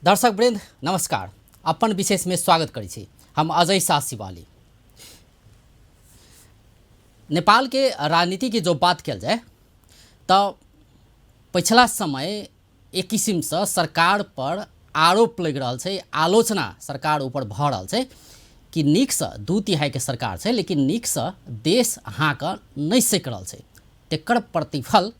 दर्शकवृन्द नमस्कार, अपन विशेष में स्वागत करी छी। हम अजय शाह शिवाली। नेपाल के राजनीति की जो बात कल जाए तो पिछला समय एक किसिम से सरकार पर आरोप लग रहा है, आलोचना सरकार ऊपर भ रहा है कि नीक से 2/3 के सरकार है लेकिन नीक से देश हाँक नहीं सक रहा है। तेकर प्रतिफल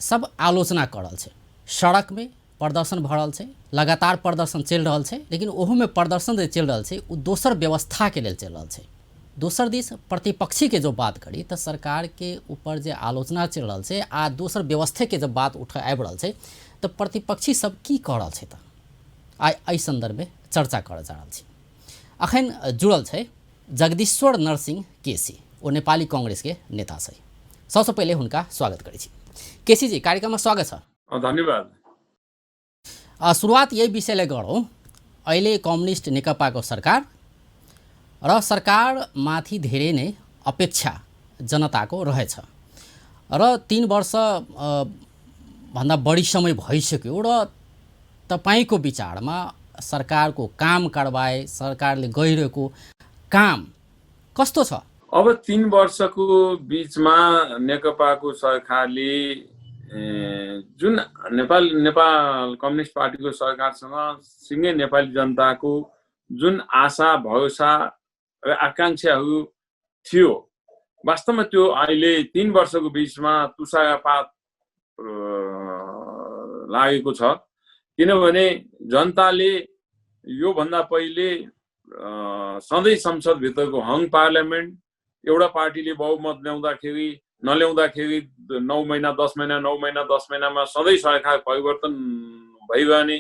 सब आलोचना कर रहा है। सड़क में प्रदर्शन भ रहा है, लगातार प्रदर्शन चल रहा है, लेकिन ओहू में प्रदर्शन जो चल रहा है वो दोसर व्यवस्था के लिए चल रहा है। दोसर दिस प्रतिपक्षी के जो बात करी तो सरकार के ऊपर जो आलोचना चल रहा है आ दोसर व्यवस्था के जब बात उठ आबि रहा है तो प्रतिपक्षी सब की कह रहा है आई संदर्भ में चर्चा कर जा रहा है। अखन जुड़ल है जगदीश्वर नरसिंह केसी, वो नेपाली कांग्रेस के नेता है। सबसे पहले उनका स्वागत करी। केसी जी, कार्यक्रम में स्वागत है। धन्यवाद। शुरुआत यही विषयले गरौँ। अहिले कम्युनिस्ट नेकपाको सरकार र सरकार माथि धेरै नै अपेक्षा जनताको रहेछ र 3 वर्ष भन्दा बढी समय भइसक्यो र तपाईको विचारमा सरकारको काम कारबाही, सरकारले गरिरहेको काम कस्तो छ? अब 3 वर्षको बीचमा नेकपाको सरकारले जुन नेपाल कम्युनिस्ट पार्टीको सरकारसँग सिंगै नेपाली जनताको जुन आशा भरोसा र आकांक्षाहरू थियो, वास्तवमा त्यो अहिले 3 वर्षको बीचमा तुषारपात लागेको छ। किनभने जनताले यो भन्दा पहिले सधैँ संसदभित्रको हङ पार्लियामेन्ट एउटा पार्टीले बहुमत ल्याउँदाखेरि नल्याउँदाखेरि 9 महिना 10 महिना 9 महिना 10 महिनामा सधैँ सरकार परिवर्तन भइरहने,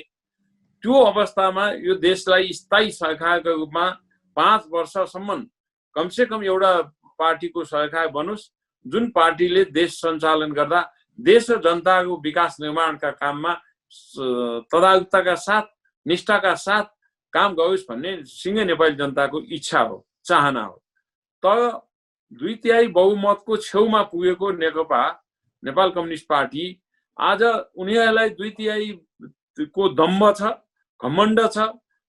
त्यो अवस्थामा यो देशलाई स्थायी सरकारको रूपमा 5 वर्षसम्म कमसेकम एउटा पार्टीको सरकार बनोस् जुन पार्टीले देश सञ्चालन गर्दा देश र जनताको विकास निर्माणका काममा तदारुकताका साथ, निष्ठाका साथ काम गरोस् भन्ने सिंगै नेपाली जनताको इच्छा हो, चाहना हो। तर 2/3 बहुमतको छेउमा पुगेको नेकपा, नेपाल कम्युनिस्ट पार्टी आज उनीहरूलाई 2/3 को दम्भ छ, घमण्ड छ।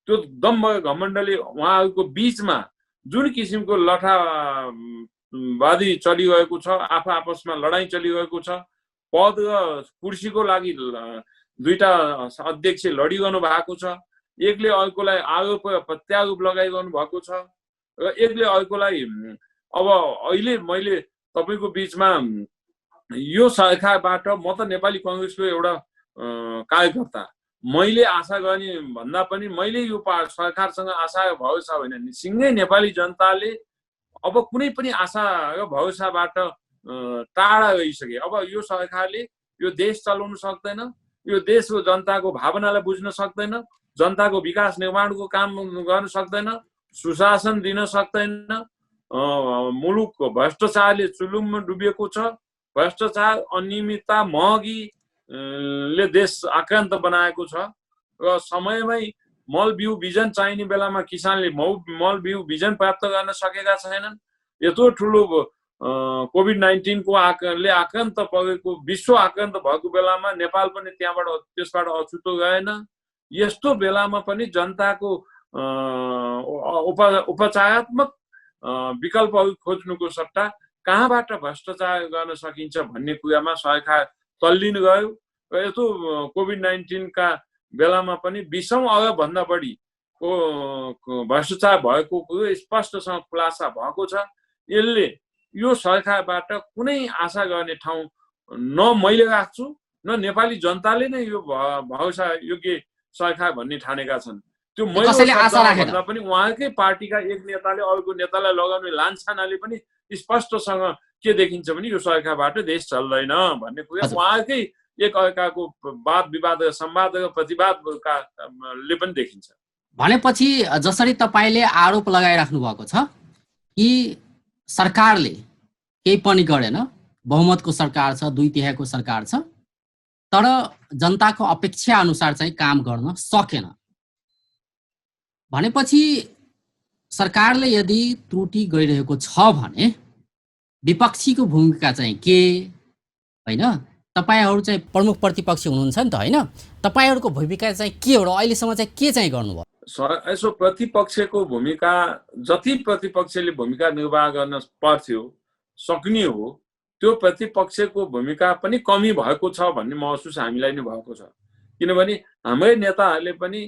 त्यो दम्भ घमण्डले उहाँहरूको बीचमा जुन किसिमको लठाबादी चलिरहेको छ, आपसमा लडाईँ चलिरहेको छ, पद र कुर्सीको लागि दुईटा अध्यक्ष लडिरहनु भएको छ, एकले अर्कोलाई आरोप र प्रत्यारोप लगाइरहनु भएको छ र एकले अर्कोलाई अब अहिले मैले तपाईको बीचमा यो सरकारबाट म त नेपाली कांग्रेसको एउटा कार्यकर्ता, मैले आशा गर्ने भन्दा पनि मैले यो सरकारसँग आशा र भरोसा होइन, सिंगै नेपाली जनताले अब कुनै पनि आशा र भरोसाबाट टाढा रहिसके। अब यो सरकारले यो देश चलाउन सक्दैन, यो देशको जनताको भावनालाई बुझ्न सक्दैन, जनताको विकास निर्माणको काम गर्न सक्दैन, सुशासन दिन सक्दैन। मुलुक भ्रष्टाचारले चुलुममा डुबिएको छ। भ्रष्टाचार, अनियमितता, महँगीले देश आक्रान्त बनाएको छ र समयमै मल बिउ बिजन चाहिने बेलामा किसानले मल बिउ बिजन प्राप्त गर्न सकेका छैनन्। यत्रो ठुलो कोभिड-19 को ले आक्रान्त परेको, विश्व आक्रान्त भएको बेलामा नेपाल पनि त्यसबाट अछुतो गएन। यस्तो बेलामा पनि जनताको उपचारात्मक विकल्पहरू खोज्नुको सट्टा कहाँबाट भ्रष्टाचार गर्न सकिन्छ भन्ने कुरामा सरकार तल्लिन गयो र यस्तो कोभिड-19 का बेलामा पनि 20 अरब भन्दा बढी भ्रष्टाचार भएको कुरो स्पष्टसँग खुलासा भएको छ। यसले यो सरकारबाट कुनै आशा गर्ने ठाउँ न मैले राख्छु न नेपाली जनताले नै यो भरोसा योग्य सरकार भन्ने ठानेका छन्। त्यो मैले आशा राखेन पनि उहाँकै पार्टीका एक नेताले अर्को नेतालाई लगाउने लान्छानाले पनि स्पष्टसँग के देखिन्छ भने यो सरकारबाट देश चल्दैन भन्ने कुरा उहाँकै एक अर्काको वाद विवाद र संवाद र प्रतिवादले पनि देखिन्छ। भनेपछि जसरी तपाईले आरोप लगाइराख्नु भएको छ कि सरकारले केही पनि गरेन, बहुमतको सरकार छ, 2/3 को सरकार छ, तर जनताको अपेक्षा अनुसार चाहिँ काम गर्न सकेन भनेपछि सरकारले यदि त्रुटि गरिरहेको छ भने विपक्षीको भूमिका चाहिँ के हैन? तपाईहरु चाहिँ प्रमुख प्रतिपक्षी हुनुहुन्छ नि त हैन? तपाईहरुको भूमिका चाहिँ के हो र अहिलेसम्म चाहिँ के चाहिँ गर्नुभयो? यसो प्रतिपक्षको भूमिका जति प्रतिपक्षले भूमिका निर्वाह गर्न पर्थ्यो सक्ने हो त्यो प्रतिपक्षको भूमिका पनि कमी भएको छ भन्ने महसुस हामीलाई नै भएको छ। किनभने हाम्रै नेताहरूले पनि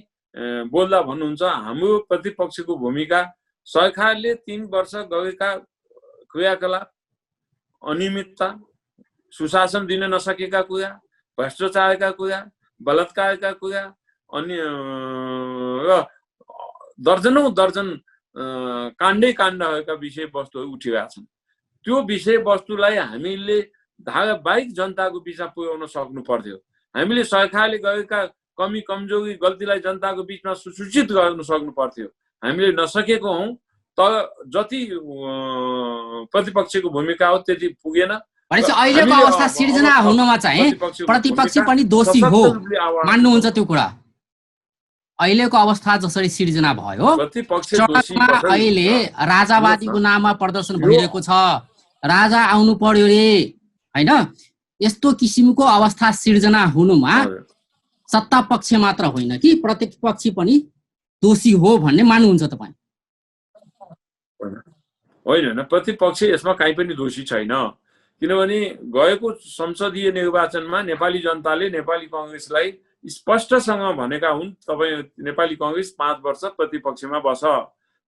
बोल्दा भन्नुहुन्छ हाम्रो प्रतिपक्षको भूमिका सरकारले 3 वर्ष गरेका क्रियाकलाप, अनियमितता, सुशासन दिन नसकेका कुरा, भ्रष्टाचारका कुरा, बलात्कारका कुरा अनि र दर्जनौं दर्जन काण्डै काण्डहरूका विषयवस्तुहरू उठिरहेका छन्। त्यो विषयवस्तुलाई हामीले धारावाहिक जनताको बिचमा पुर्याउन सक्नु पर्थ्यो। हामीले सरकारले गरेका कमी कमजोरी गल्तीलाई जनताको बिचमा सुसूचित गर्न सक्नु पर्थ्यो। हामीले नसकेको हौं। तर जति प्रतिपक्षको भूमिका हो त्यति पुगेन। भनेपछि अहिलेको अवस्था सिर्जना हुनमा चाहिँ प्रतिपक्षी पनि दोषी हो मान्नुहुन्छ त्यो कुरा? अहिलेको अवस्था जसरी सिर्जना भयो सडकमा अहिले राजावादीको नाममा प्रदर्शन भइरहेको छ, राजा आउनु पर्यो रे हैन, यस्तो किसिमको अवस्था सिर्जना हुनुमा सत्ता पक्ष मात्र होइन कि प्रतिपक्षी पनि दोषी हो भन्ने मान्नुहुन्छ तपाईँ? होइन, प्रतिपक्ष यसमा कहीँ पनि दोषी छैन। किनभने गएको संसदीय निर्वाचनमा नेपाली जनताले नेपाली कांग्रेसलाई स्पष्टसँग भनेका हुन् तपाई नेपाली कांग्रेस 5 वर्ष प्रतिपक्षमा बस,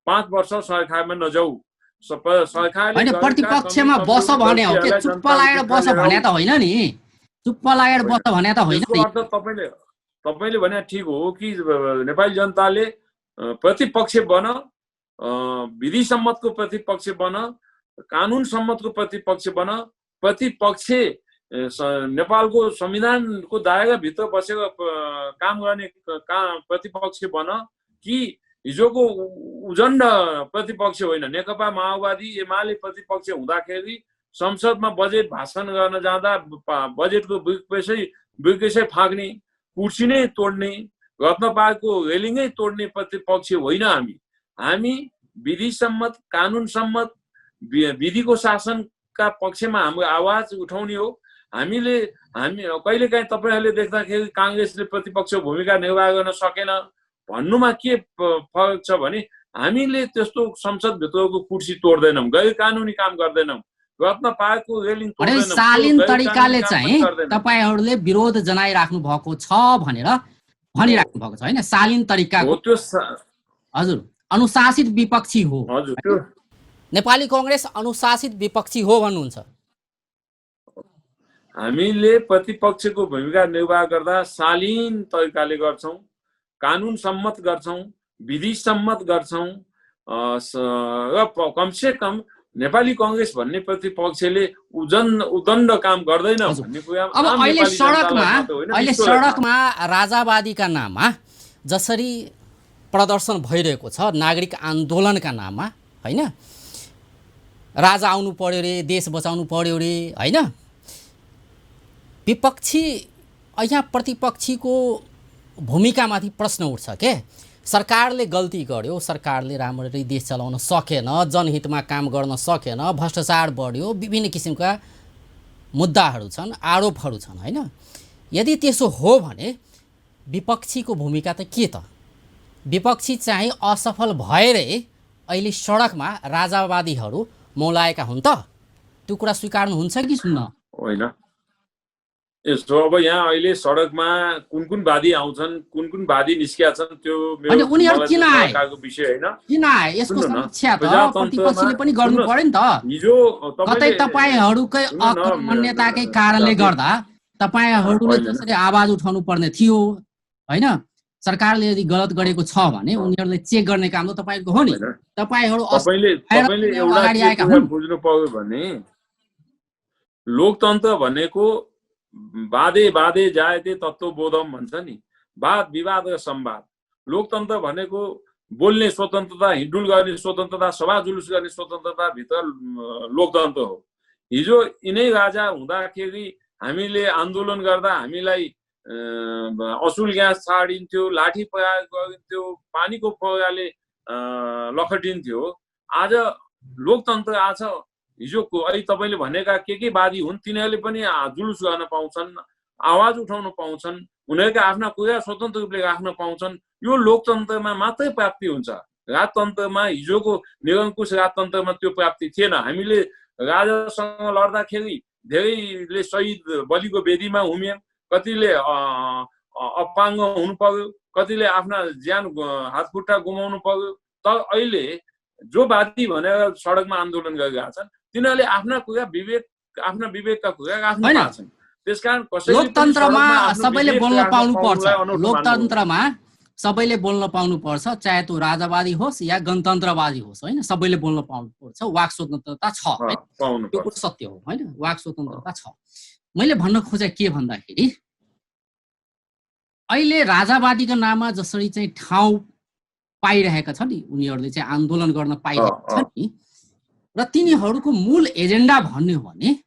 5 वर्ष सरकारमा नजाऊ। सरकारले हैन प्रतिपक्षमा बस भने हो के? चुप्प लागेर बस भने त होइन नि, चुप्प लागेर बस भने त होइन नि। तपाईले भने ठीक हो कि नेपाली जनताले प्रतिपक्ष बन, विधि सम्मतको प्रतिपक्ष बन, कानुन सम्मतको प्रतिपक्ष बन, प्रतिपक्ष नेपालको संविधानको दायराभित्र बसेर काम गर्ने प्रतिपक्ष बन कि हिजोको उजण्ड प्रतिपक्ष होइन। नेकपा माओवादी एमाले प्रतिपक्ष हुँदाखेरि संसदमा बजेट भाषण गर्न जाँदा बजेटको ब्रिकेसै फाग्ने, कुर्सी नै तोड्ने, रत्नपालको रेलिङै तोड्ने प्रतिपक्ष होइन हामी। हामी विधि सम्मत, कानुन सम्मत, विधिको शासनका पक्षमा हाम्रो आवाज उठाउने हो। हामी कहिलेकाहीँ तपाईहरूले देख्दाखेरि कांग्रेसले प्रतिपक्ष भूमिका निर्वाह गर्न सकेन भन्नुमा के फरक छ भने हामीले त्यस्तो संसदभित्रको कुर्सी तोड्दैनौँ, गैर कानुनी काम गर्दैनौँ, रत्नपालको रेलिङ तोड्दैनौँ। शालीन तरिकाले चाहिँ तपाईहरूले विरोध जनाइराख्नु भएको छ भनेर भनिराख्नु भएको छ हैन? शालीन तरिका हो त्यो। हजुर, अनुशासित विपक्षी हो। हजुर, त्यो नेपाली कांग्रेस अनुशासित विपक्षी हो भन्नुहुन्छ? हामीले प्रतिपक्षको भूमिका निर्वाह गर्दा शालीन तरिकाले गर्छौं, कानुन सम्मत गर्छौं, विधि सम्मत गर्छौं र कमसे कम नेपाली कांग्रेस भन्ने प्रतिपक्षले उदण्ड काम गर्दैन भन्ने कुरा। अब अहिले सडकमा राजावादीका नाममा जसरी प्रदर्शन भइरहेको छ, नागरिक आन्दोलनका नाममा हैन, राजा आउनु पर्यो रे, देश बचाउनु पर्यो रे हैन, विपक्षी यहाँ प्रतिपक्षीको भूमिकामाथि प्रश्न उठ्छ के? सरकारले गल्ती गर्यो, सरकारले राम्ररी देश चलाउन सकेन, जनहितमा काम गर्न सकेन, भ्रष्टाचार बढ्यो, विभिन्न किसिमका मुद्दाहरू छन्, आरोपहरू छन् हैन? यदि त्यसो हो भने विपक्षीको भूमिका त के त? विपक्षी चाहिँ असफल भएरै अहिले सडकमा राजावादीहरू मौलाएका हुन् त? त्यो कुरा स्वीकार्नुहुन्छ कि सुन्न? होइन, यसो अब यहाँ अहिले सडकमा कुन वादी आउँछन्, कुन वादी निस्किया छन् त्यो मेरो उनीहरु किन आए विषय हैन। किन आए यसको समीक्षा त प्रतिपक्षले पनि गर्नु पर्यो नि त। हिजो कतै तपाईहरुकै अकर्मण्यताकै कारणले गर्दा तपाईहरुले त्यसरी आवाज उठाउनु पर्ने थियो हैन? सरकारले यदि गलत गरेको छ भने उनीहरुले चेक गर्ने काम त तपाईको हो नि। तपाईहरु तपाईले एउटा बुझ्नु पर्यो भने लोकतन्त्र भनेको वादे जायते तत्त्वबोधम भन्छ नि, वाद विवाद र संवाद। लोकतन्त्र भनेको बोल्ने स्वतन्त्रता, हिडुल गर्ने स्वतन्त्रता, सभा जुलुस गर्ने स्वतन्त्रता भित्र लोकतन्त्र हो। हिजो यिनै राजा हुँदाखेरि हामीले आन्दोलन गर्दा हामीलाई असुल ग्यास छाडिन्थ्यो, लाठी प्रहार गरिन्थ्यो, पानीको फौराले लखटिन्थ्यो। आज लोकतन्त्र आज हिजोको अहिले तपाईँले भनेका के वादी हुन् तिनीहरूले पनि जुलुस गर्न पाउँछन्, आवाज उठाउन पाउँछन्, उनीहरूका आफ्ना कुरा स्वतन्त्र रूपले राख्न पाउँछन्। यो लोकतन्त्रमा मात्रै प्राप्ति हुन्छ। राजतन्त्रमा हिजोको निरङ्कुश राजतन्त्रमा त्यो प्राप्ति थिएन। हामीले राजासँग लड्दाखेरि धेरैले शहीद बलिको वेदीमा हुमिए, कतिले अपाङ्ग हुनु पर्यो, कतिले आफ्ना ज्यान हातखुट्टा गुमाउनु पर्यो। तर अहिले जो वादी भनेर सडकमा आन्दोलन गरिरहेका छन् तिनीहरूले आफ्ना कुरा आफ्ना विवेकका कुरा राख्न पाउँछन्। त्यसकारण लोकतन्त्रमा सबैले बोल्न पाउनु पर्छ। लोकतन्त्रमा सबैले बोल्न पाउनु पर्छ, चाहे त्यो राजावादी होस् या गणतन्त्रवादी होस्, होइन? सबैले बोल्न पाउनु पर्छ। वाक स्वतन्त्रता छ, त्यो कुरो सत्य हो, होइन? वाक स्वतन्त्रता छ। मैले भन्न खोजे के भन्दाखेरि अहिले राजावादीको नाममा जसरी चाहिँ ठाउँ पाइरहेका छन् नि, उनीहरूले चाहिँ आन्दोलन गर्न पाइरहेका छन् नि, र तिनीहरूको मूल एजेन्डा भन्ने हो भने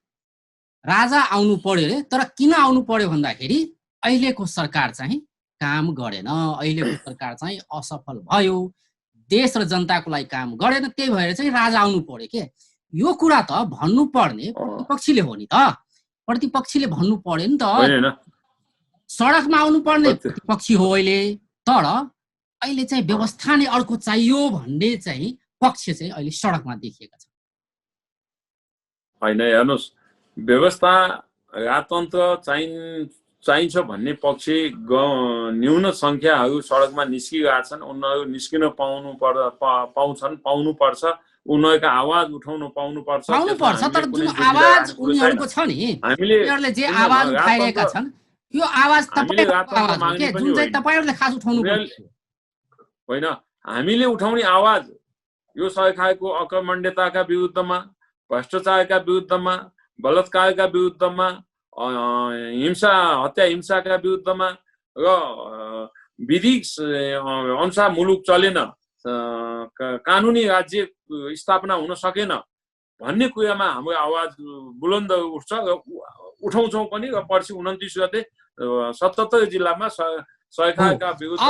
राजा आउनु पर्यो अरे। तर किन आउनु पर्यो भन्दाखेरि अहिलेको सरकार चाहिँ काम गरेन, अहिलेको सरकार चाहिँ असफल भयो, देश र जनताको लागि काम गरेन, त्यही भएर चाहिँ राजा आउनु पर्यो के। यो कुरा त भन्नुपर्ने प्रतिपक्षीले हो नि त, प्रतिपक्षीले भन्नु पर्यो नि त। सडकमा आउनु पर्ने प्रतिपक्षी हो अहिले, तर अहिले चाहिँ व्यवस्था नै अर्को चाहियो भन्ने चाहिँ पक्ष चाहिँ अहिले सडकमा देखिएका छन्। होइन, हेर्नुहोस्, व्यवस्था राजतन्त्र चाहिन्छ भन्ने पक्ष न्यून सङ्ख्याहरू सडकमा निस्किरहेछन्। उनीहरू निस्किन पाउनुपर्छ, उनीहरूको आवाज उठाउनु पाउनुपर्छ। तर जुन आवाज उनीहरूको छ नि, उनीहरूले जे आवाज उठाइरहेका छन्, यो आवाज तपाईँको आवाज हो के, जुन चाहिँ तपाईँहरूले खास उठाउनु पर्छ। होइन, हामीले उठाउने आवाज यो सरकारको अकर्मण्यताका विरुद्धमा, भ्रष्टाचारका विरुद्धमा, बलात्कारका विरुद्धमा, हिंसा हत्या हिंसाका विरुद्धमा र विधि अनुसार मुलुक चलेन, कानुनी राज्य स्थापना हुन सकेन भन्ने कुरामा हाम्रो आवाज बुलन्द उठ्छ र उठाउँछौँ पनि। र पर्सि 29 गते 77 जिल्लामा सरकारका विरुद्ध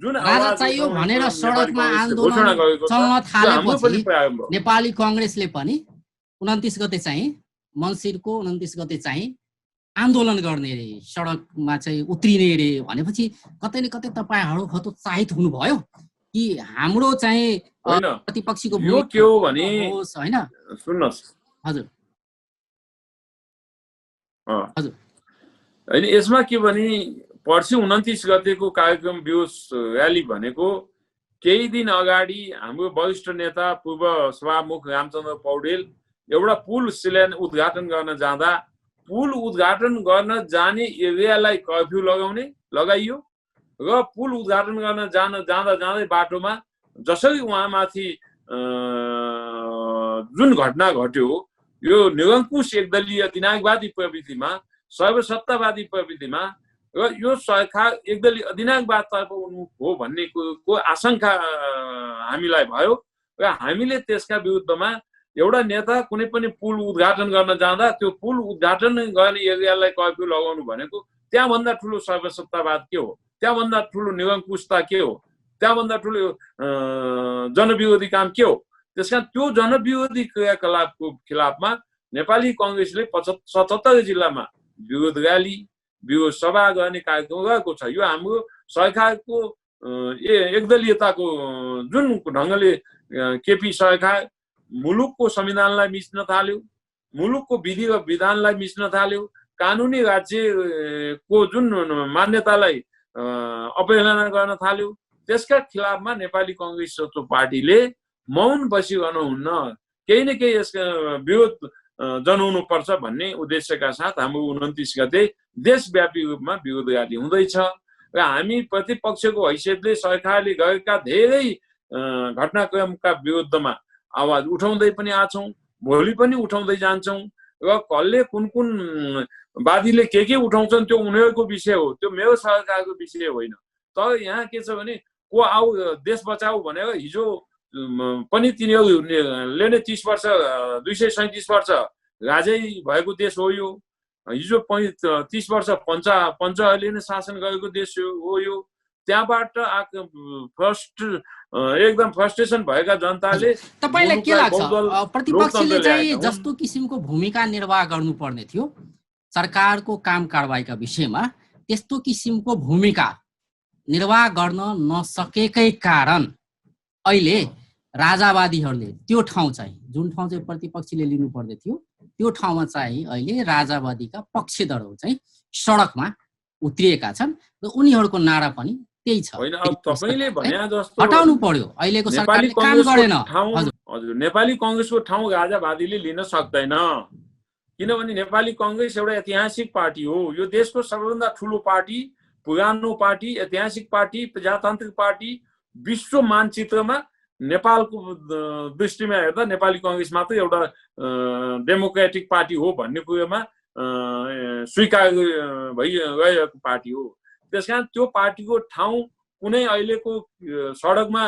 जुन राजा चाहियो भनेर सडकमा आन्दोलन चल्न थालेपछि नेपाली कांग्रेसले पनि 29 गते चाहिँ मङ्सिरको 29 गते चाहिँ आन्दोलन गर्ने रे, सडकमा चाहिँ उत्रिने रे भनेपछि कतै न कतै तपाईहरु हतोत्साहित हुनुभयो कि हाम्रो चाहिँ प्रतिपक्षीको यो के हो भने हैन? सुन्नुस् हजुर हजुर, हैन, यसमा के भने पर्सि 29 गतेको कार्यक्रम व्यूज र्याली भनेको केही दिन अगाडि हाम्रो वरिष्ठ नेता पूर्व सभामुख रामचन्द्र पौडेल एउटा पुल उद्घाटन गर्न जाँदा पुल उद्घाटन गर्न जाने एरियालाई कर्फ्यू लगाइयो र पुल उद्घाटन गर्न जाँदै बाटोमा जसरी उहाँमाथि जुन घटना घट्यो, यो निरङ्कुश एकदलीय दिनाङ्कवादी प्रवृत्तिमा, सर्वसत्तावादी प्रवृत्तिमा र यो सरकार एकदलीय अधिनायकवादतर्फ हो भन्ने को आशंका हामीलाई भयो र हामीले त्यसका विरुद्धमा एउटा नेता कुनै पनि पुल उद्घाटन गर्न जाँदा त्यो पुल उद्घाटन गर्ने एरियालाई कर्फ्यू लगाउनु भनेको त्यहाँभन्दा ठुलो सर्वसत्तावाद के हो, त्यहाँभन्दा ठुलो निरङ्कुशता के हो, त्यहाँभन्दा ठुलो जनविरोधी काम के हो। त्यसकारण त्यो जनविरोधी क्रियाकलापको खिलाफमा नेपाली कांग्रेसले 77 जिल्लामा विरोध र्याली, विरोध सभा गर्ने कार्यक्रम गरेको छ। यो हाम्रो सरकारको एकदलीयताको जुन ढङ्गले केपी सरकार मुलुकको संविधानलाई मिच्न थाल्यो, मुलुकको विधि र विधानलाई मिच्न थाल्यो, कानुनी राज्यको जुन मान्यतालाई अवहेलना गर्न थाल्यो, त्यसका खिलाफमा नेपाली कांग्रेस जस्तो पार्टीले मौन बसिरहनु हुन्न, केही न केही यसका विरोध जनाउनु पर्छ भन्ने उद्देश्यका साथ हाम्रो 29 गते देशव्यापी रूपमा विरोध र्याली हुँदैछ र हामी प्रतिपक्षको हैसियतले सरकारले गरेका धेरै घटनाक्रमका विरुद्धमा आवाज उठाउँदै पनि आछौँ, भोलि पनि उठाउँदै जान्छौँ र कसले कुन वादीले के उठाउँछन् त्यो उनीहरूको विषय हो, त्यो मेरो सरकारको विषय होइन। तर यहाँ के छ भने को आऊ देश बचाऊ भनेर हिजो पनि तिनीहरूले नै 30 वर्ष 237 वर्ष राजै भएको देश हो यो। हिजो 30 वर्ष पञ्चहरूले नै शासन गरेको देश हो यो। त्यहाँबाट फर्स्ट एकदम फ्रस्ट्रेसन भएका जनताले तपाईलाई के लाग्छ बहुदल प्रतिपक्षले लोकतन्त्र चाहिँ ल्याएका हुन्। जस्तो किसिमको भूमिका निर्वाह गर्नुपर्ने थियो सरकारको काम कारबाहीका विषयमा त्यस्तो किसिमको भूमिका निर्वाह गर्न नसकेकै कारण अहिले राजावादीहरूले त्यो ठाउँ चाहिँ जुन ठाउँ चाहिँ प्रतिपक्षले लिनुपर्ने थियो त्यो ठाउँमा चाहिँ अहिले राजावादीका पक्षधरहरू चाहिँ सडकमा उत्रिएका छन् र उनीहरूको नारा पनि त्यही छ। होइन, अब तपाईले भने जस्तो हटाउनु पर्यो, अहिलेको नेपाली सरकारले काम गरेन। हजुर, नेपाली कङ्ग्रेसको ठाउँ राजावादीले लिन सक्दैन, किनभने नेपाली कङ्ग्रेस एउटा ऐतिहासिक पार्टी हो। यो देशको सबैभन्दा ठुलो पार्टी, पुरानो पार्टी, ऐतिहासिक पार्टी, प्रजातान्त्रिक पार्टी। विश्व मानचित्रमा नेपालको दृष्टिमा हेर्दा नेपाली कङ्ग्रेस मात्रै एउटा डेमोक्रेटिक पार्टी हो भन्ने कुरोमा स्वीकार भइरहेको पार्टी हो। त्यसकारण त्यो पार्टीको ठाउँ कुनै अहिलेको सडकमा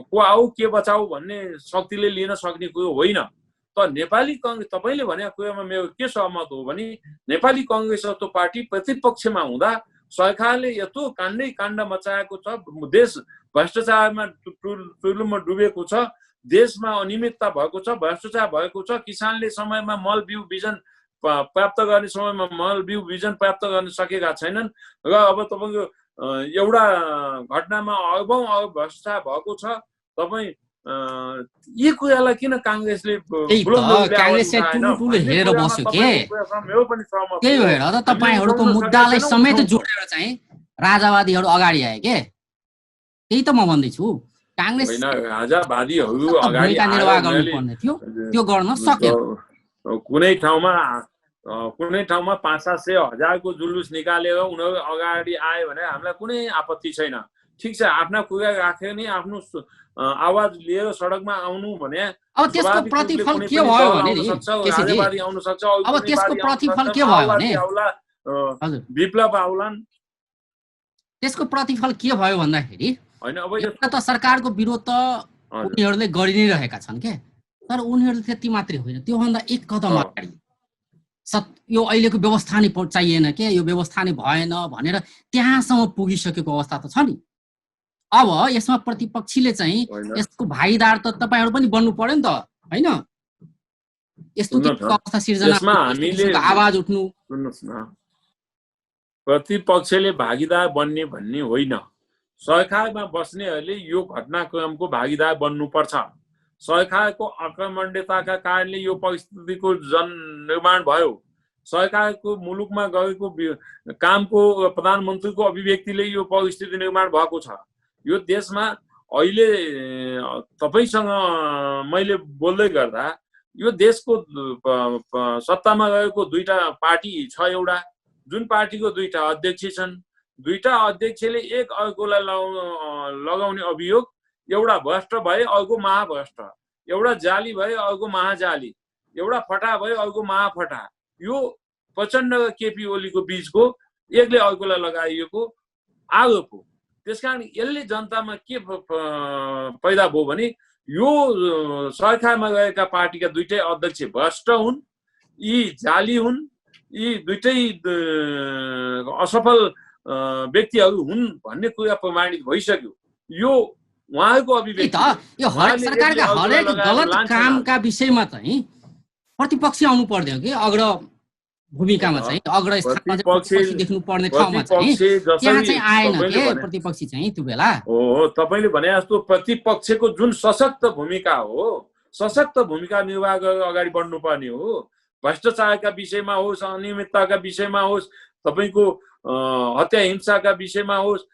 को आऊ के बचाऊ भन्ने शक्तिले लिन सक्ने कुरो होइन। त नेपाली कङ्ग्रेस, तपाईँले भनेको कुरोमा मेरो के सहमत हो भने नेपाली कङ्ग्रेस जस्तो पार्टी प्रतिपक्षमा हुँदा सरकारले यत्रो काण्डै काण्ड मचाएको छ, देश भ्रष्टाचारमा टुलुममा डुबेको छ, देशमा अनियमितता भएको छ, भ्रष्टाचार भएको छ, किसानले समयमा मल बिउ बिजन प्राप्त गर्ने समयमा मल बिउ बिजन प्राप्त गर्न सकेका छैनन् र अब तपाईँको एउटा घटनामा अरबौं अरब भ्रष्टाचार भएको छ। तपाईँ यी कुरालाई किन काङ्ग्रेसले हेरेर बस्यो के? त्यही भएर त तपाईँहरूको मुद्दालाई समेत जोडेर चाहिँ राजावादीहरू अगाडि आए के? त्यही त म भन्दैछु। काङ्ग्रेस राजावादीहरू अगाडि निर्वाह गर्नुपर्ने थियो, त्यो गर्न सक्यो। कुनै ठाउँमा 500-1000को जुलुस निकालेर उनीहरू अगाडि आयो भने हामीलाई कुनै आपत्ति छैन। ठिक छ, आफ्ना कुरा राखेर नि आफ्नो आवाज लिएर सडकमा आउनु भने अब त्यसको प्रतिफल के भयो भने नि राजावादी आउन सक्छ, अब त्यसको प्रतिफल के भयो भने हजुर विप्लव आउलान्। त्यसको प्रतिफल के भयो भन्दाखेरि हैन, अब एउटा त सरकारको विरोध त उनीहरूले गरि नै रहेका छन् के, तर उनीहरूले त्यति मात्रै होइन, त्योभन्दा एक कदम अगाडि यो अहिलेको व्यवस्था नै चाहिएन के, यो व्यवस्था नै भएन भनेर त्यहाँसम्म पुगिसकेको अवस्था त छ नि। अब यसमा प्रतिपक्षीले चाहिँ यसको भागीदार त तपाईहरु पनि बन्नु पर्यो नि त, हैन? यस्तो अवस्था सिर्जना आवाज उठ्नु। सुन्नुस् न, प्रतिपक्षले भागीदार बन्ने भन्ने होइन, सरकारमा बस्नेहरूले यो घटनाक्रमको भागीदार बन्नुपर्छ। सरकारको अकर्मण्यताका कारणले यो परिस्थितिको निर्माण भयो। सरकारको मुलुकमा गएको कामको प्रधानमन्त्रीको अभिव्यक्तिले यो परिस्थिति निर्माण भएको छ। यो देशमा अहिले तपाईसँग मैले बोल्दै गर्दा यो देशको सत्तामा गएको दुईटा पार्टी छ, एउटा जुन पार्टीको दुईटा अध्यक्ष छन्, दुईटा अध्यक्षले एक अर्कोलाई लगाउने अभियोग, एउटा भ्रष्ट भए अर्को महाभ्रष्ट, एउटा जाली भए अर्को महाजाली, एउटा फटा भए अर्को महाफटा, यो प्रचण्ड र केपी ओलीको बीचको एकले अर्कोलाई लगाइएको आरोप हो। त्यसकारण यसले जनतामा के पैदा भयो भने यो सरकारमा गएका पार्टीका दुईटै अध्यक्ष भ्रष्ट हुन्, यी जाली हुन्, यी दुईटै असफल व्यक्तिहरू हुन् भन्ने कुरा प्रमाणित भइसक्यो। यो उहाँको अभिव्यक्ति यो सरकारका हरेक गलत कामका विषयमा चाहिँ प्रतिपक्ष आउनु पर्दैन कि अग्र भूमिकामा चाहिँ अग्र स्थानमा चाहिँ देख्नु पर्ने ठाउँमा चाहिँ त्यहाँ चाहिँ आएन के प्रतिपक्ष चाहिँ त्यो बेला। हो, तपाईले भने जस्तो प्रतिपक्षको जुन सशक्त भूमिका हो, सशक्त भूमिका निर्वाह गरेर अगाडि बढ्नु पर्ने हो। भ्रष्टाचारका विषयमा होस्, अनियमितताका विषयमा होस्, तपाईको हत्या हिंसाका विषयमा होस्,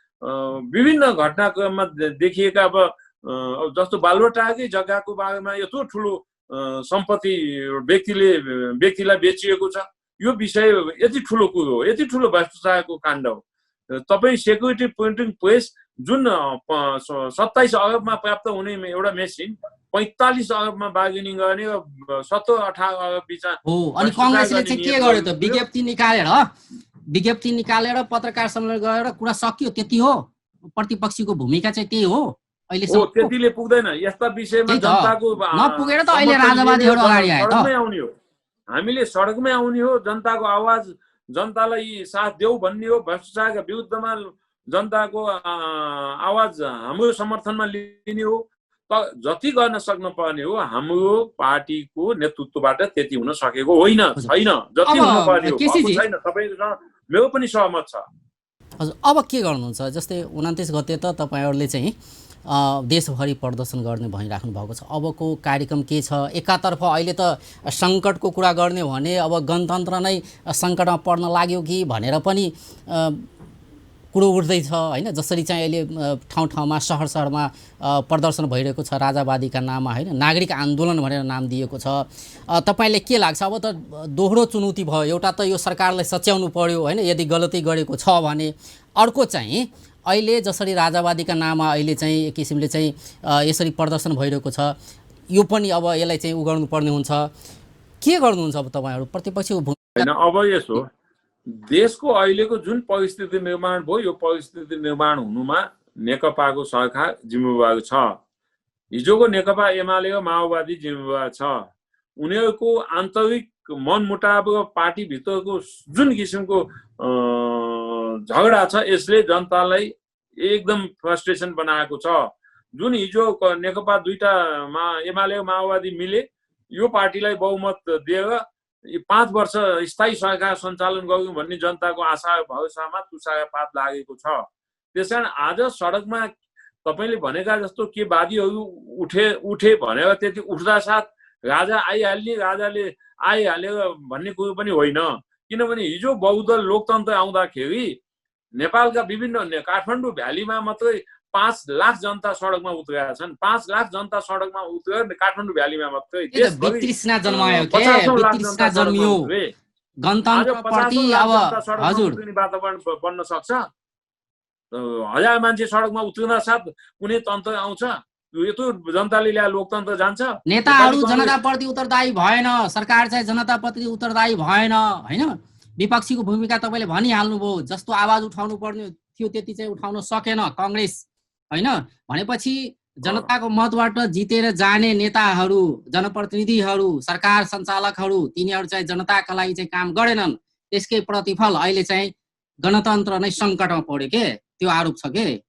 विभिन्न घटनाक्रममा देखिएका अब जस्तो बालुवाटारकै जग्गाको बारेमा यत्रो ठुलो सम्पत्ति व्यक्तिलाई बेचिएको छ, यो विषय यति ठुलो कुरो हो, यति ठुलो भ्रष्टाचारको काण्ड हो। तपाईँ सेक्युरिटी प्रिन्टिङ प्रेस जुन 27 अरबमा प्राप्त हुने एउटा मेसिन 45 अरबमा बार्गेनिङ गर्ने र 17-18 अरब बिच हो। अनि कांग्रेसले चाहिँ के गर्यो त? विज्ञप्ति निकालेर पत्रकार सम्मेलन गरेर कुरा सकियो, त्यति हो। प्रतिपक्षीको भूमिका चाहिँ त्यही हो। अहिले त्यतिले पुग्दैन। यस्ता विषयमा जनताको नपुगेर त अहिले राजावादीहरू अगाडि आए त। हामीले सडकमै आउने हो, जनताको आवाज जनतालाई साथ देऊ भन्ने हो, भ्रष्टाचारका विरुद्धमा जनताको आवाज हाम्रो समर्थनमा लिने हो। जति गर्न सक्नु पर्ने हो हाम्रो पार्टीको नेतृत्वबाट त्यति हुन सकेको होइन, छैन। जति हुनुपर्ने हो भएको छैन। तपाईसँग मेरो पनि सहमत छ। हजुर, अब के गर्नुहुन्छ? जस्तै 29 गते त तपाईँहरूले चाहिँ देशभरि प्रदर्शन गर्ने भनिराख्नु भएको छ। अबको कार्यक्रम के छ? एकातर्फ अहिले त सङ्कटको कुरा गर्ने भने अब गणतन्त्र नै सङ्कटमा पर्न लाग्यो कि भनेर पनि कुरो उठ्दैछ होइन। जसरी चाहिँ अहिले ठाउँ ठाउँमा सहर सहरमा प्रदर्शन भइरहेको छ राजावादीका नाममा होइन, नागरिक आन्दोलन भनेर नाम दिएको छ। तपाईँले के लाग्छ? अब त दोहोरो चुनौती भयो। एउटा त यो सरकारलाई सच्याउनु पर्यो होइन, यदि गलती गरेको छ भने। अर्को चाहिँ अहिले जसरी राजावादीका नाममा अहिले चाहिँ एक किसिमले चाहिँ यसरी प्रदर्शन भइरहेको छ, यो पनि अब यसलाई चाहिँ उगाउनु पर्ने हुन्छ। के गर्नुहुन्छ अब तपाईँहरू? प्रतिपक्षको भूमिका होइन। अब यसो देशको अहिलेको जुन परिस्थिति निर्माण भयो, यो परिस्थिति निर्माण हुनुमा नेकपाको सरकार जिम्मेवार छ। हिजोको नेकपा एमाले र माओवादी जिम्मेवार छ। उनीहरूको आन्तरिक मनमुटाव र पार्टीभित्रको जुन किसिमको झगडा छ यसले जनतालाई एकदम फ्रस्ट्रेसन बनाएको छ। जुन हिजो नेकपा दुईटामा एमाले र माओवादी मिले यो पार्टीलाई बहुमत दिएर 5 वर्ष स्थायी सरकार सञ्चालन गर्यौँ भन्ने जनताको आशा भरोसामा तुषारपात लागेको छ। त्यसकारण आज सडकमा तपाईँले भनेका जस्तो के वादीहरू उठे भनेर त्यति उठ्दा साथ राजा आइहाल्ने, राजाले आइहाल्यो भन्ने कुरो पनि होइन। किनभने हिजो बहुदल लोकतन्त्र आउँदाखेरि नेपालका विभिन्न काठमाडौँ भ्यालीमा मात्रै 5 लाख जनता सडकमा उत्रेका छन्। 5 लाख जनता सडकमा उत्रेर काठमाडौँ भ्यालीमा मात्रै वितृष्णा जन्मायो के? वितृष्णा जन्मियो गणतन्त्रप्रति। अब हजुर वातावरण बन्न सक्छ? 1000 मान्छे सडकमा उत्रिँदा साथ कुनै तन्त्र आउँछ? यत्रो जनताले ल्याए लोकतन्त्र जान्छ? नेताहरू जनताप्रति उत्तरदायी भएन, सरकार चाहिँ जनताप्रति उत्तरदायी भएन होइन। विपक्षीको भूमिका तपाईँले भनिहाल्नुभयो। जस्तो आवाज उठाउनु पर्ने थियो त्यति चाहिँ उठाउन सकेन काङ्ग्रेस होइन। भनेपछि जनताको मतबाट जितेर जाने नेताहरू, जनप्रतिनिधिहरू, सरकार सञ्चालकहरू, तिनीहरू चाहिँ जनताका लागि चाहिँ काम गरेनन्। त्यसकै प्रतिफल अहिले चाहिँ गणतन्त्र नै सङ्कटमा पर्यो के? त्यो आरोप छ के?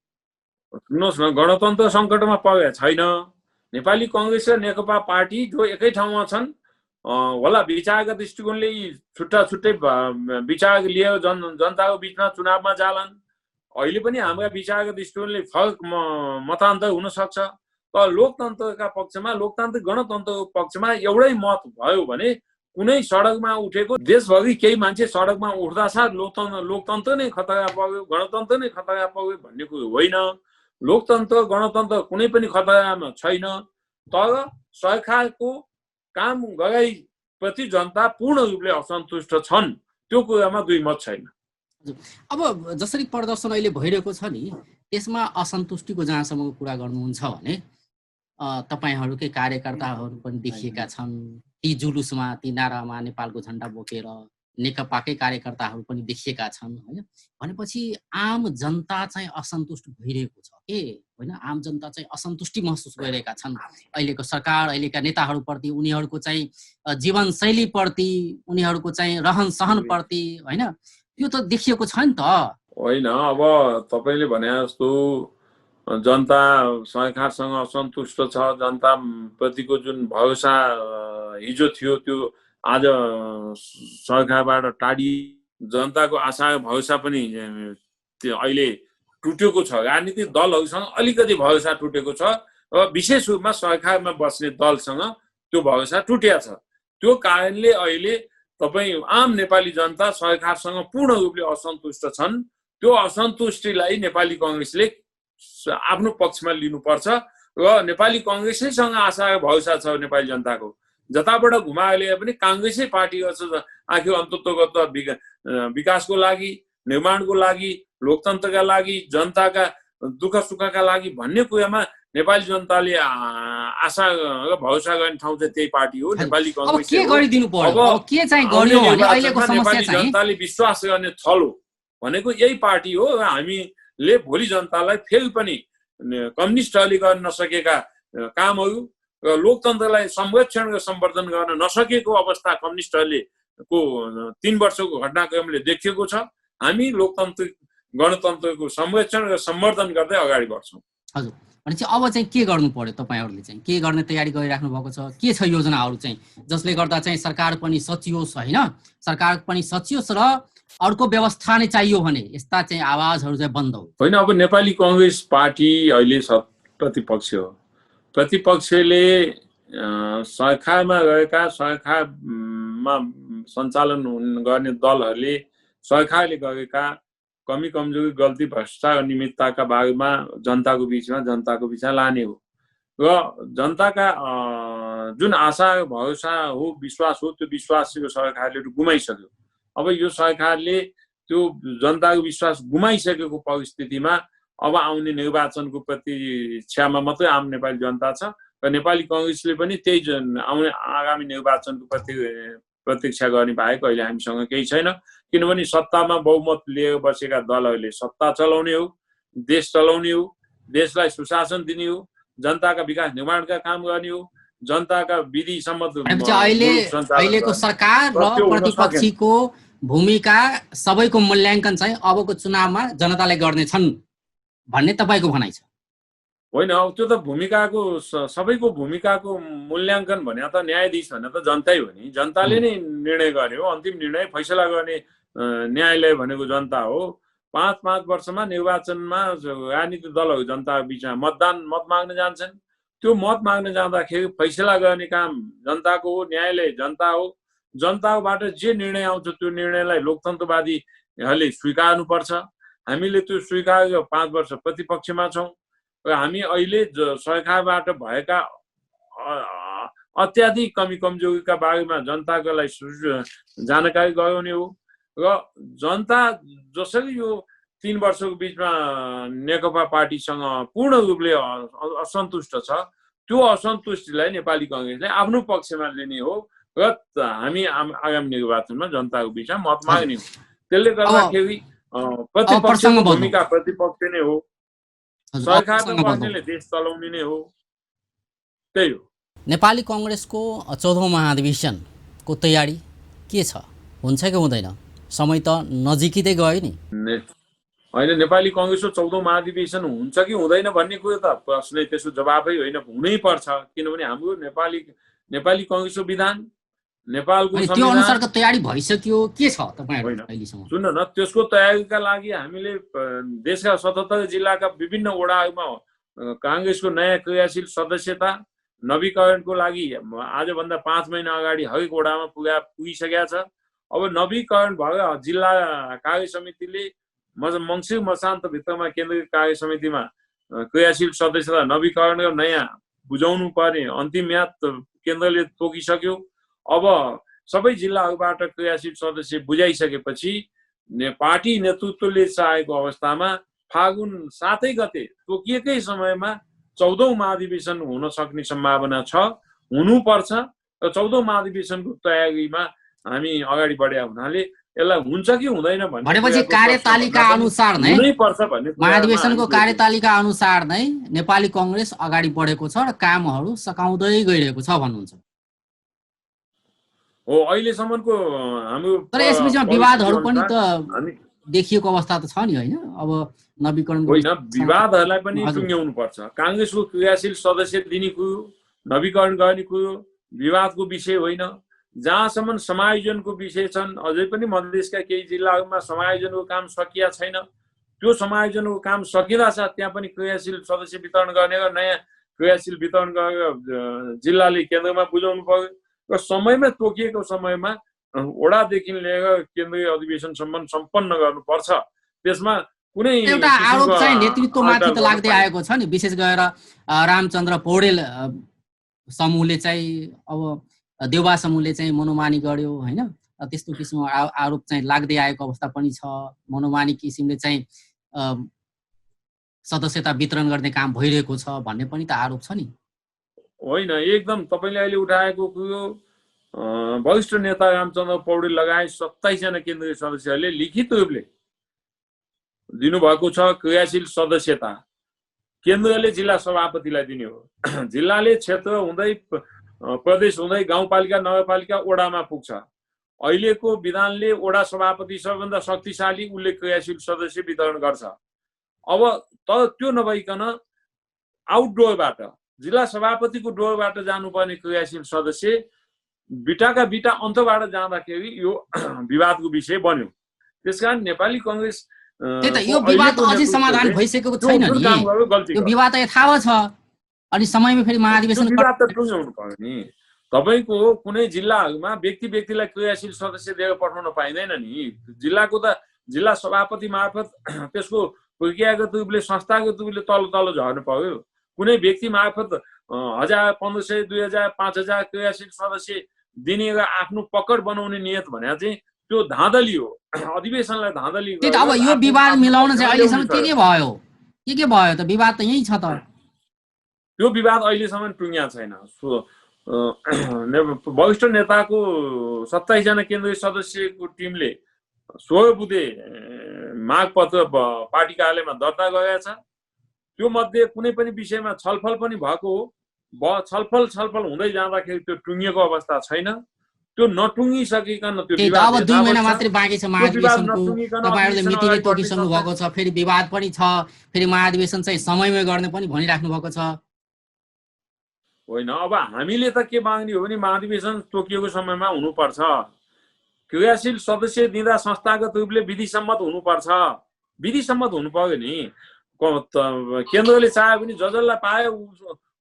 सुन्नुहोस् न, गणतन्त्र सङ्कटमा परेको छैन। नेपाली कङ्ग्रेस र नेकपा पार्टी जो एकै ठाउँमा छन्, होला विचारका दृष्टिकोणले छुट्टा छुट्टै विचार लिएर जनताको बिचमा चुनावमा जालान्। अहिले पनि हाम्रा विचारका दृष्टिकोणले फरक मतान्तर हुन सक्छ। तर लोकतन्त्रका पक्षमा, लोकतान्त्रिक गणतन्त्रको पक्षमा एउटै मत भयो भने कुनै सडकमा उठेको देशभरि केही मान्छे सडकमा उठ्दा साथ लोकतन्त्र नै खतरा पर्यो, गणतन्त्र नै खतरा पर्यो भन्ने कुरो होइन। लोकतन्त्र गणतन्त्र कुनै पनि खतरामा छैन। तर सरकारको काम गराइप्रति जनता पूर्ण रूपले असन्तुष्ट छन्, त्यो कुरामा दुई मत छैन। अब जसरी प्रदर्शन अहिले भइरहेको छ नि, त्यसमा असन्तुष्टिको जहाँसम्मको कुरा गर्नुहुन्छ भने तपाईँहरूकै कार्यकर्ताहरू पनि देखिएका छन् ती जुलुसमा, ती नारामा नेपालको झन्डा बोकेर। नेकपाकै कार्यकर्ताहरू पनि देखिएका छन् होइन। भनेपछि आम जनता चाहिँ असन्तुष्ट भइरहेको छ के होइन? आम जनता चाहिँ असन्तुष्टि महसुस गरिरहेका छन् अहिलेको सरकार, अहिलेका नेताहरूप्रति, उनीहरूको चाहिँ जीवनशैलीप्रति, उनीहरूको चाहिँ रहन सहनप्रति होइन। त्यो त देखिएको छ नि त होइन। अब तपाईँले भने जस्तो जनता सरकारसँग असन्तुष्ट छ। जनताप्रतिको जुन भरोसा हिजो थियो त्यो आज सरकारबाट टाढी। जनताको आशा भरोसा पनि अहिले टुटेको छ। राजनीतिक दलहरूसँग अलिकति भरोसा टुटेको छ र विशेष रूपमा सरकारमा बस्ने दलसँग त्यो भरोसा टुटेको छ। त्यो कारणले अहिले तपाईँ आम नेपाली जनता सरकारसँग पूर्ण रूपले असन्तुष्ट छन्। त्यो असन्तुष्टिलाई नेपाली कङ्ग्रेसले आफ्नो पक्षमा लिनुपर्छ र नेपाली कङ्ग्रेसैसँग आशा भरोसा छ नेपाली जनताको। जताबाट घुमाएर पनि काङ्ग्रेसै पार्टी गर्छ आखिर अन्तत्वगत विकासको लागि, निर्माणको लागि, लोकतन्त्रका लागि, जनताका दुःख सुखका लागि भन्ने कुरामा नेपाली जनताले आशा र भरोसा गर्ने ठाउँ चाहिँ त्यही पार्टी हो, नेपाली कङ्ग्रेस। नेपाली जनताले विश्वास गर्ने थलो भनेको यही पार्टी हो र हामीले भोलि जनतालाई फेरि पनि कम्युनिस्टहरूले गर्न नसकेका कामहरू र लोकतन्त्रलाई संरक्षण र सम्वर्धन गर्न नसकेको अवस्था कम्युनिस्टहरूले को 3 वर्षको घटनाक्रमले देखिएको छ। हामी लोकतान्त्रिक गणतन्त्रको संरक्षण र सम्वर्धन गर्दै अगाडि बढ्छौँ। हजुर, भनेपछि अब चाहिँ के गर्नु पर्यो? तपाईँहरूले चाहिँ के गर्ने तयारी गरिराख्नु भएको छ? के छ योजनाहरू चाहिँ जसले गर्दा चाहिँ सरकार पनि सचियोस् होइन, सरकार पनि सचियोस् र अर्को व्यवस्था नै चाहियो भने यस्ता चाहिँ आवाजहरू चाहिँ बन्द हो? होइन, अब नेपाली कांग्रेस पार्टी अहिले प्रतिपक्ष हो। प्रतिपक्षले सरकारमा गएका, सरकारमा सञ्चालन गर्ने दलहरूले सरकारले गरेका कमी कमजोरी गल्ती भ्रष्टाचार अनियमितताका बारेमा जनताको बिचमा लाने हो र जनताका जुन आशा भरोसा हो, विश्वास हो, त्यो विश्वास यो सरकारले गुमाइसक्यो। अब यो सरकारले त्यो जनताको विश्वास गुमाइसकेको परिस्थितिमा अब आउने निर्वाचनको प्रतीक्षामा मात्रै आम नेपाली जनता छ र नेपाली कांग्रेसले पनि त्यही आउने आगामी निर्वाचनको प्रतीक्षा गर्ने बाहेक अहिले हामीसँग केही छैन। किनभने सत्तामा बहुमत लिएर बसेका दलहरूले सत्ता चलाउने हो, देश चलाउने हो, देशलाई सुशासन दिने हो, जनताका विकास निर्माणका काम गर्ने हो, जनताका विधि सम्मत अहिलेको सरकार र प्रतिपक्षीको भूमिका सबैको मूल्याङ्कन चाहिँ अबको चुनावमा जनताले गर्नेछन् भन्ने तपाईँको भनाइ छ? होइन, अब त्यो त भूमिकाको सबैको भूमिकाको मूल्याङ्कन भने त न्यायाधीश भने त जनतै हो नि। जनताले नै निर्णय गर्ने हो, अन्तिम निर्णय फैसला गर्ने न्यायालय भनेको जनता हो। 5-5 वर्षमा निर्वाचनमा राजनीतिक दलहरू जनताको बिचमा मत माग्न जान्छन्। त्यो मत माग्न जाँदाखेरि फैसला गर्ने काम जनताको हो, न्यायालय जनता हो। जनताबाट जे निर्णय आउँछ त्यो निर्णयलाई लोकतन्त्रवादीहरूले स्वीकार्नुपर्छ। हामीले त्यो स्वीकार 5 वर्ष प्रतिपक्षमा छौँ र हामी अहिले सरकारबाट भएका अत्याधिक कमी कमजोरीका बारेमा जनताको लागि जानकारी गराउने हो र जनता जसरी यो 3 वर्षको बिचमा नेकपा पार्टीसँग पूर्ण रूपले असन्तुष्ट छ, त्यो असन्तुष्टिलाई नेपाली कांग्रेसले आफ्नो पक्षमा लिने हो र हामी आगामी निर्वाचनमा जनताको बिचमा मत माग्ने हो। त्यसले गर्दाखेरि प्रतिपक्षको भूमिका प्रतिपक्ष नै हो, सरकारमा बस्नेले देश चलाउने नै हो, त्यही हो। नेपाली कांग्रेसको 14औं महाधिवेशनको तयारी के छ? हुन्छ कि हुँदैन? समय त नजिकै गयो नि। होइन, नेपाली कांग्रेसको 14औं महाधिवेशन हुन्छ कि हुँदैन भन्ने कुरो त प्रश्नै, त्यसको जवाफै होइन, हुनै पर्छ। किनभने हाम्रो नेपाली कांग्रेसको विधान, नेपालको संविधान, त्यो अनुसारको तयारी भइसक्यो के छ तपाईहरु अहिलेसम्म? सुन्न न, त्यसको तयारीका लागि हामीले देशका 77 जिल्लाका विभिन्न वडाहरूमा कांग्रेसको नयाँ क्रियाशील सदस्यता नवीकरणको लागि आजभन्दा 5 महिना अगाडि हरेक वडामा पुगिसकेका छ। अब नवीकरण भएर जिल्ला कार्य समितिले मङ्सिर मसान्त भित्रमा केन्द्रीय कार्य समितिमा क्रियाशील सदस्यता नवीकरण र नयाँ बुझाउनु पर्ने अन्तिम म्याद केन्द्रले तोकिसक्यो। अब सबै जिल्लाहरूबाट क्रियाशील सदस्य बुझाइसकेपछि पार्टी नेतृत्वले चाहेको अवस्थामा फागुन 7 गते तोकिएकै समयमा 14औं महाधिवेशन हुन सक्ने सम्भावना छ, हुनुपर्छ र 14औं महाधिवेशनको तयारीमा हामी अगाडि बढेका हुनाले यसलाई हुन्छ कि हुँदैन भनेपछि कार्यतालिका अनुसार नै महाधिवेशनको कार्यतालिका अनुसार नै नेपाली कांग्रेस अगाडि बढेको छ र कामहरू सकाउँदै गइरहेको छ भन्नुहुन्छ हो। अहिलेसम्मको हाम्रो तर यसबीचमा विवादहरू पनि त देखिएको अवस्था त छ नि, होइन? अब नवीकरण होइन, विवादहरूलाई पनि टुङ्ग्याउनु पर्छ। कांग्रेसको क्रियाशील सदस्य दिने कुरो, नवीकरण गर्ने कुरो विवादको विषय होइन। जहाँसम्म समायोजनको विषय छन्, अझै पनि मधेसका केही जिल्लाहरूमा समायोजनको काम सकिया छैन। त्यो समायोजनको काम सकिँदा छ त्यहाँ पनि क्रियाशील सदस्य वितरण गर्ने र नयाँ क्रियाशील वितरण गरेर जिल्लाले केन्द्रमा बुझाउनु पर्यो र समयमा तोकिएको समयमा वडादेखि लिएर केन्द्रीय अधिवेशनसम्म सम्पन्न गर्नुपर्छ। त्यसमा कुनै एउटा आरोप चाहिँ नेतृत्वमाथि त लाग्दै आएको छ नि, विशेष गरेर रामचन्द्र पौडेल समूहले चाहिँ अब देउबा समूहले चाहिँ मनोमानी गर्यो, होइन? त्यस्तो किसिमको आरोप चाहिँ लाग्दै आएको अवस्था पनि छ। मनोमानी किसिमले चाहिँ सदस्यता वितरण गर्ने काम भइरहेको छ भन्ने पनि त आरोप छ नि। होइन, एकदम तपाईले अहिले उठाएको कुरो वरिष्ठ नेता रामचन्द्र पौडेल लगायत 27 जना केन्द्रीय सदस्यहरूले लिखित रूपले दिनुभएको छ। क्रियाशील सदस्यता केन्द्रले जिल्ला सभापतिलाई दिने हो। जिल्लाले क्षेत्र हुँदै प्रदेश हुँदै गाउँपालिका, नगरपालिका, वडामा पुग्छ। अहिलेको विधानले वडा सभापति सबैभन्दा शक्तिशाली उसले क्रियाशील सदस्य वितरण गर्छ। अब त्यो नभइकन आउटडोरबाट जिल्ला सभापतिको डोरबाट जानुपर्ने क्रियाशील सदस्य बिटाका बिटा अन्तबाट जाँदाखेरि यो विवादको विषय बन्यो। त्यसकारण नेपाली कांग्रेस त्यही त यो विवाद अझै समाधान भइसकेको छैन नि, यो विवाद त यथावत छ। अनि समयमा फेरि महाधिवेशन विवाद त टुङ्ग्याउनु पर्यो नि। तपाईको कुनै जिल्लाहरूमा व्यक्ति व्यक्तिलाई क्रियाशील सदस्य दिएर पठाउन पाइँदैन नि। जिल्लाको त जिल्ला सभापति मार्फत त्यसको प्रक्रियागत रूपले संस्थागत रूपले तल तल झर्नु पर्यो। कुनै व्यक्ति मार्फत 1000, 1500, 2000, 5000 क्रियाशील सदस्य दिने आफ्नो पकड बनाउने नियत भने चाहिँ त्यो धाँधली हो, अधिवेशनलाई धाँधली। त्यही त अब यो विवाद मिलाउन चाहिँ अहिलेसम्म के भयो, के भयो त? विवाद त यही छ त। त्यो विवाद अहिलेसम्म टुङ्ग्या छैन। वरिष्ठ नेताको 27 जना केन्द्रीय सदस्यको टिमले 16 बुँदे मागपत्र पार्टी कार्यालयमा दर्ता गरेका छ। त्यो मध्ये कुनै पनि विषयमा छलफल पनि भएको हो। छलफल हुँदै जाँदाखेरि त्यो टुङ्गिएको अवस्था छैन। त्यो नटुङ्गिसकिकन त्यो विवाद अब 2 महिना मात्रै बाँकी छ महाधिवेशनको। तपाईहरुले मितिले तोकिसक्नु भएको छ, फेरि विवाद पनि छ, फेरि महाधिवेशन चाहिँ समयमै गर्ने पनि भनिराख्नु भएको छ। होइन, अब हामीले त के माग्ने हो भने महाधिवेशन तोकिएको समयमा हुनुपर्छ। क्रियाशील सदस्य दिँदा संस्थागत रूपले विधिसम्मत हुनुपर्छ। विधिसम्मत हुनु पर्यो नि। केन्द्रले चाहे पनि जसलाई पायो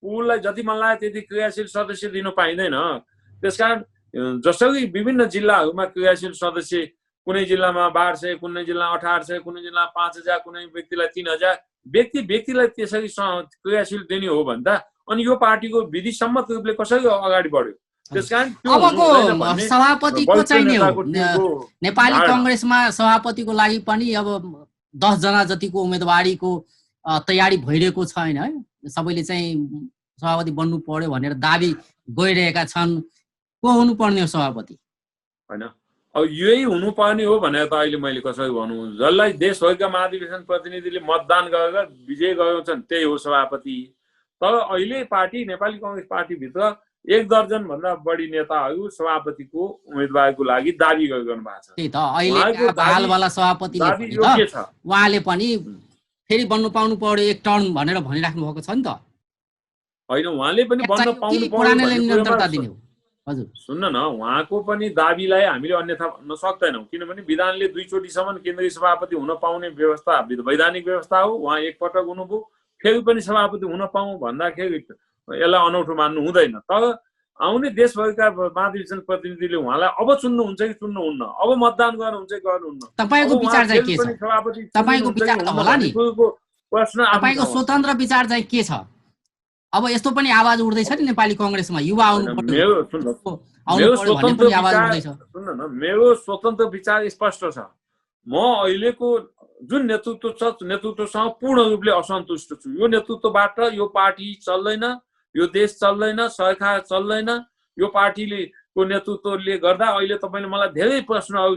उसलाई जति मन लाग्यो त्यति क्रियाशील सदस्य दिन पाइँदैन। त्यसकारण जसरी विभिन्न जिल्लाहरूमा क्रियाशील सदस्य, कुनै जिल्लामा 1200, कुनै जिल्ला 1800, कुनै जिल्ला 5000, कुनै व्यक्तिलाई 3000, व्यक्तिलाई त्यसरी क्रियाशील दिने हो भन्दा अनि यो पार्टीको विधिसम्मत रूपले कसरी अगाडि बढ्यो? त्यसकारण अबको सभापतिको चाहिँ नि नेपाली कांग्रेसमा सभापतिको लागि पनि अब 10 जना जतिको उम्मेदवारीको तयारी भइरहेको छ हैन? सबैले चाहिँ सभापति बन्नु पर्यो भनेर दाबी गरिरहेका छन्। को हुनुपर्ने हो सभापति? हैन, अब यही हुनुपर्ने हो भनेर त अहिले मैले कसरी भनौँ? जसलाई देशभरिका महाधिवेशन प्रतिनिधिले मतदान गरेर विजय गरेका छन् त्यही हो सभापति। तर अहिले पार्टी नेपाली कांग्रेस पार्टीभित्र 1 दर्जन भन्दा बढी नेताहरू सभापतिको उम्मेदवारको लागि दाबी गरिरहनु भएको छ। त्यही त अहिले हालवाला सभापतिले पनि त उहाँले पनि फेरि बन्नु पाउनु पर्यो 1 टर्म भनेर भनिराख्नु भएको छ नि त। हैन, उहाँले पनि बन्न पाउनु पर्यो निरन्तरता दिने हो। हजुर सुन्न न, उहाँको पनि दाबीलाई हामीले अन्यथा भन्न सक्दैनौँ। किनभने विधानले 2 चोटिसम्म केन्द्रीय सभापति हुन पाउने व्यवस्था वैधानिक व्यवस्था हो। उहाँ एक पटक हुनुभयो, फेरि पनि सभापति हुन पाऊँ भन्दाखेरि यसलाई अनौठो मान्नु हुँदैन। तर आउने देशभरिका महाधिवेशन प्रतिनिधिले उहाँलाई अब चुन्नुहुन्छ कि चुन्नुहुन्न, अब मतदान गर्नुहुन्छ कि गर्नुहुन्न, तपाईको विचार चाहिँ के छ? तपाईको विचार त होला नि, प्रश्न तपाईको स्वतन्त्र विचार चाहिँ के छ? अब यस्तो पनि आवाज उठ्दैछ नि नेपाली कांग्रेसमा, युवा आउनु पर्यो, मेरो स्वतन्त्र विचार स्पष्ट छ। म अहिलेको जुन नेतृत्व छ नेतृत्वसँग पूर्ण रूपले असन्तुष्ट छु। यो नेतृत्वबाट यो पार्टी चल्दैन, यो देश चल्दैन, सरकार चल्दैन। यो पार्टीले को नेतृत्वले गर्दा अहिले तपाईले मलाई धेरै प्रश्नहरू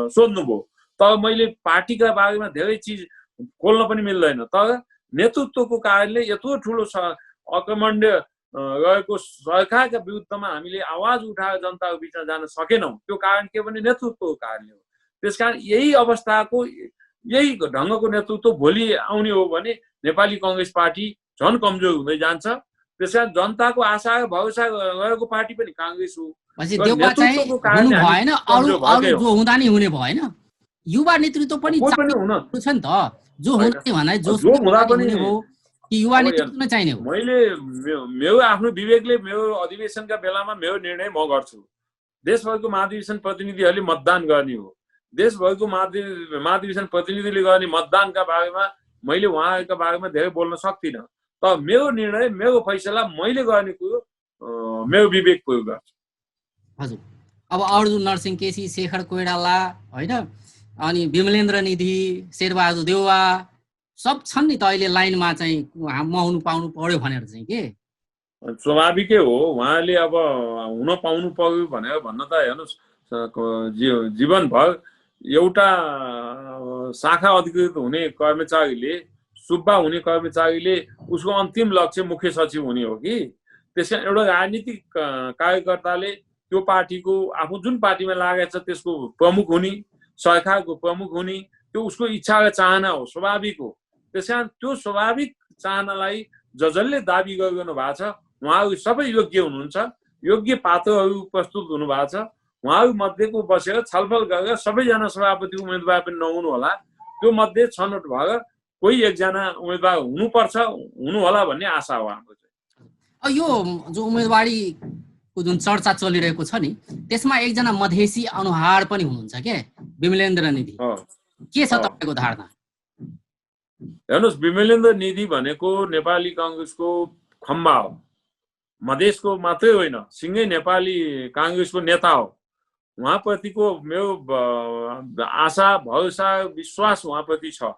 सोध्नुभयो, तर मैले पार्टीका बारेमा धेरै चिज खोल्न पनि मिल्दैन। तर नेतृत्वको कारणले यत्रो ठुलो अकमण्ड रहेको सरकारका विरुद्धमा हामीले आवाज उठाएर जनताको बिचमा जान सकेनौँ। त्यो कारण के भने नेतृत्वको कारणले हो। त्यसकारण यही अवस्थाको यही ढङ्गको नेतृत्व भोलि आउने हो भने नेपाली कांग्रेस पार्टी झन कमजोर हुँदै जान्छ। त्यसकारण जनताको आशा र भरोसा रहेको पार्टी पनि कांग्रेस हो। जो हुँदा नि हुने भएन, युवा नेतृत्व पनि छ नि त। जो हुँदै भने जो हुँदा पनि हो कि युवा नेतृत्व नै चाहिने हो। मैले मेरो आफ्नो विवेकले मेरो अधिवेशनका बेलामा मेरो निर्णय म गर्छु। देशभरको महाधिवेशन प्रतिनिधिहरूले मतदान गर्ने हो। देशभरको महाधिवेशन प्रतिनिधिले गर्ने मतदानका बारेमा मैले उहाँहरूका बारेमा धेरै बोल्न सक्दिनँ। तर मेरो निर्णय, मेरो फैसला मैले गर्ने कुरो मेरो विवेक प्रयोग गर्छु। हजुर, अब अर्जुन नरसिंह केसी, शेखर कोइराला हैन, अनि विमलेन्द्र निधि, शेरबहादुर देउवा सब छन् नि त अहिले लाइनमा चाहिँ म हुनु पाउनु पर्यो भनेर चाहिँ के स्वाभाविकै हो। उहाँले अब हुन पाउनु पर्यो भनेर भन्न त हेर्नुहोस्, जीवनभर एउटा शाखा अधिकृत हुने कर्मचारीले, सुब्बा हुने कर्मचारीले उसको अन्तिम लक्ष्य मुख्य सचिव हुने हो कि? त्यसकारण एउटा राजनीतिक कार्यकर्ताले त्यो पार्टीको आफू जुन पार्टीमा लागेको छ त्यसको प्रमुख हुने, सरकारको प्रमुख हुने, त्यो उसको इच्छा र चाहना हो, स्वाभाविक हो। त्यसकारण त्यो स्वाभाविक चाहनालाई जसले दाबी गरिरहनु भएको छ उहाँहरू सबै योग्य हुनुहुन्छ, योग्य पात्रहरू प्रस्तुत हुनुभएको छ। उहाँहरू मध्येको बसेर छलफल गरेर सबैजना सभापति उम्मेदवार पनि नहुनु होला, त्यो मध्ये छनौट भएर कोही एकजना उम्मेदवार हुनुपर्छ, हुनु होला भन्ने आशा हो हाम्रो चाहिँ। यो जो उम्मेदवारीको जुन चर्चा चलिरहेको छ नि त्यसमा एकजना मधेसी अनुहार पनि हुनुहुन्छ के, विमलेन्द्र निधि। के छ तपाईँको धारणा? हेर्नुहोस्, विमलेन्द्र निधि भनेको नेपाली काङ्ग्रेसको खम्बा हो, मधेसको मात्रै होइन, सिङ्गै नेपाली काङ्ग्रेसको नेता हो। उहाँप्रतिको मेरो आशा, भरोसा, विश्वास उहाँप्रति छ।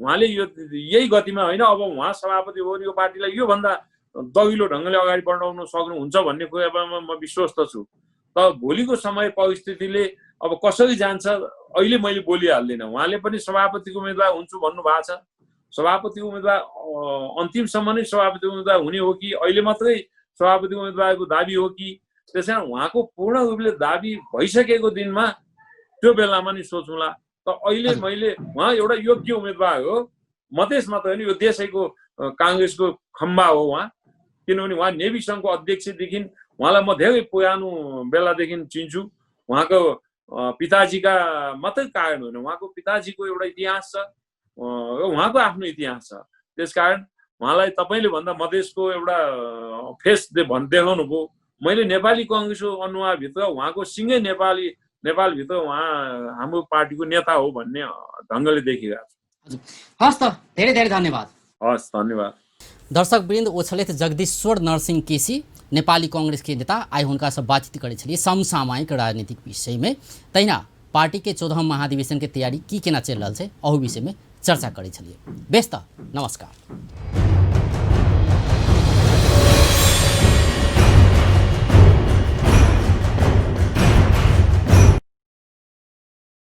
उहाँले यही गतिमा होइन, अब उहाँ सभापति हो यो पार्टीलाई योभन्दा दगिलो ढङ्गले अगाडि बढाउन सक्नुहुन्छ भन्ने कुरामा म विश्वस्त छु। तर भोलिको समय परिस्थितिले अब कसरी जान्छ अहिले मैले बोलिहाल्दिनँ। उहाँले पनि सभापतिको उम्मेदवार हुन्छु भन्नुभएको छ। सभापति उम्मेदवार अन्तिमसम्म नै सभापति उम्मेदवार हुने हो कि अहिले मात्रै सभापति उम्मेदवारको दाबी हो कि, त्यसैले उहाँको पूर्ण रूपले दाबी भइसकेको दिनमा त्यो बेलामा नि सोचौँला। त अहिले मैले उहाँ एउटा योग्य उम्मेदवार हो, मधेस मात्र होइन यो देशैको काङ्ग्रेसको खम्बा हो उहाँ। किनभने उहाँ नेभी सङ्घको अध्यक्षदेखि उहाँलाई म धेरै पुरानो बेलादेखि चिन्छु। उहाँको पिताजीका मात्रै कारण होइन, उहाँको पिताजीको एउटा इतिहास छ र उहाँको आफ्नो इतिहास छ। त्यसकारण उहाँलाई तपाईँले भन्दा मधेसको एउटा फेस देखाउनु भयो। मैले नेपाली काङ्ग्रेसको अनुहारभित्र उहाँको सिङ्गै नेपालभित्र उहाँ हाम्रो पार्टीको नेता हो भन्ने ढङ्गले देखिरहेको छु। हस् त, धेरै धेरै धन्यवाद। हस्, धन्यवाद। दर्शकवृन्द, ओछलेथ जगदीश्वर नरसिंह केसी नेपाली कांग्रेस के नेता आए उनका से बातचीत करे छलिए समसामयिक राजनीतिक विषय में। तहिना पार्टी के 14 महाधिवेशन के तैयारी की केना चल रहा है अहू विषय में चर्चा करे छलिए। बेस्त नमस्कार।